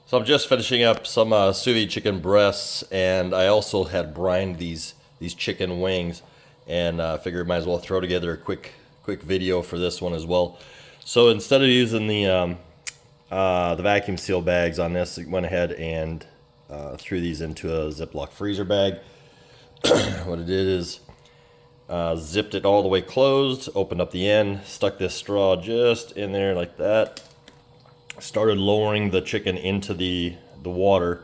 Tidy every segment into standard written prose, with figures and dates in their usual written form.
So I'm just finishing up some sous vide chicken breasts, and I also had brined these chicken wings, and figured might as well throw together a quick video for this one as well. So instead of using the vacuum seal bags on this, I went ahead and threw these into a Ziploc freezer bag. What I did is zipped it all the way closed, opened up the end, stuck this straw just in there like that. Started lowering the chicken into the water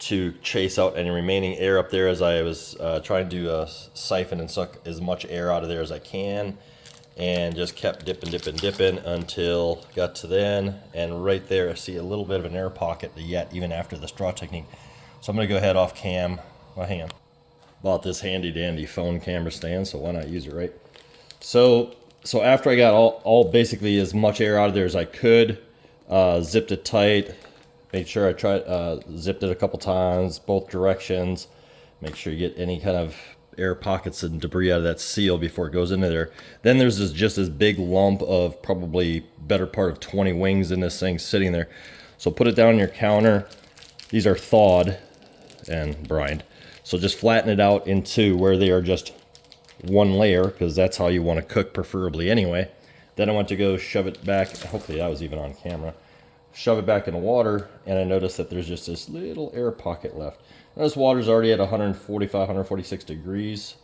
to chase out any remaining air up there, as I was trying to siphon and suck as much air out of there as I can, and just kept dipping until got to the end. And right there I see a little bit of an air pocket yet, even after the straw technique. So I'm gonna go ahead off cam. Well, hang on. Bought this handy dandy phone camera stand, so why not use it, right? So after I got all basically as much air out of there as I could, zipped it tight, made sure I zipped it a couple times, both directions, make sure you get any kind of air pockets and debris out of that seal before it goes into there. Then there's just this big lump of probably better part of 20 wings in this thing sitting there. So put it down on your counter. These are thawed and brined. So just flatten it out into where they are just one layer, because that's how you want to cook preferably anyway. Then I went to go shove it back, hopefully that was even on camera, shove it back in the water, and I noticed that there's just this little air pocket left. Now this water's already at 145, 146 degrees,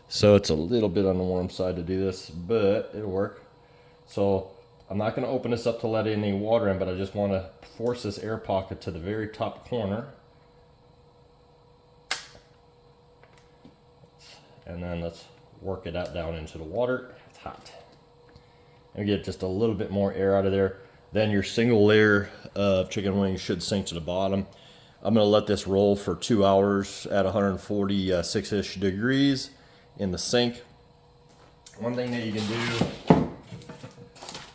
so it's a little bit on the warm side to do this, but it'll work. So I'm not going to open this up to let any water in, but I just want to force this air pocket to the very top corner. And then let's work it out down into the water. It's hot. And get just a little bit more air out of there. Then your single layer of chicken wings should sink to the bottom. I'm gonna let this roll for 2 hours at 146-ish degrees in the sink. One thing that you can do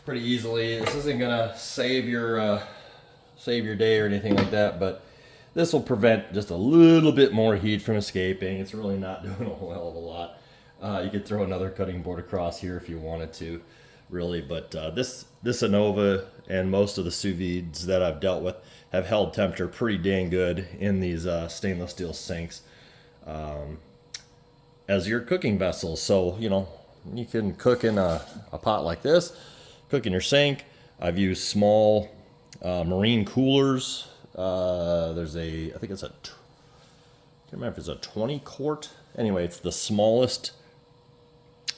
pretty easily, this isn't gonna save your day or anything like that, but this will prevent just a little bit more heat from escaping. It's really not doing a hell of a lot. You could throw another cutting board across here if you wanted to, really, but this Anova and most of the sous vides that I've dealt with have held temperature pretty dang good in these stainless steel sinks as your cooking vessels. So you know, you can cook in a pot like this, cook in your sink. I've used small marine coolers. There's I think it's I can't remember if it's a 20 quart. Anyway, it's the smallest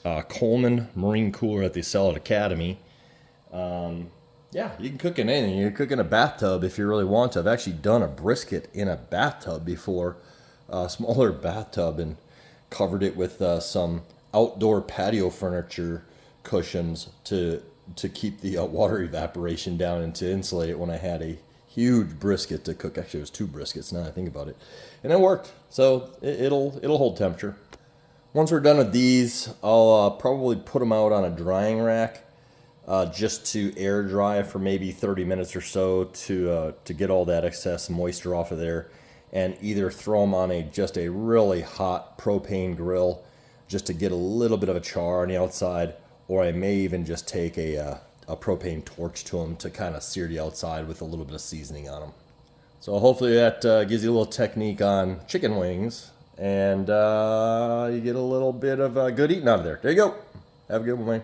Coleman marine cooler that they sell at Academy. Yeah, you can cook in anything. You can cook in a bathtub if you really want to. I've actually done a brisket in a bathtub before, a smaller bathtub, and covered it with some outdoor patio furniture cushions to keep the water evaporation down and to insulate it when I had a huge brisket to cook. Actually, it was 2 briskets now I think about it, and it worked. So it'll hold temperature. Once we're done with these, I'll probably put them out on a drying rack just to air dry for maybe 30 minutes or so to get all that excess moisture off of there, and either throw them on just a really hot propane grill just to get a little bit of a char on the outside, or I may even just take a propane torch to them to kind of sear the outside with a little bit of seasoning on them. So hopefully that gives you a little technique on chicken wings, and you get a little bit of good eating out of there. There you go. Have a good one, man.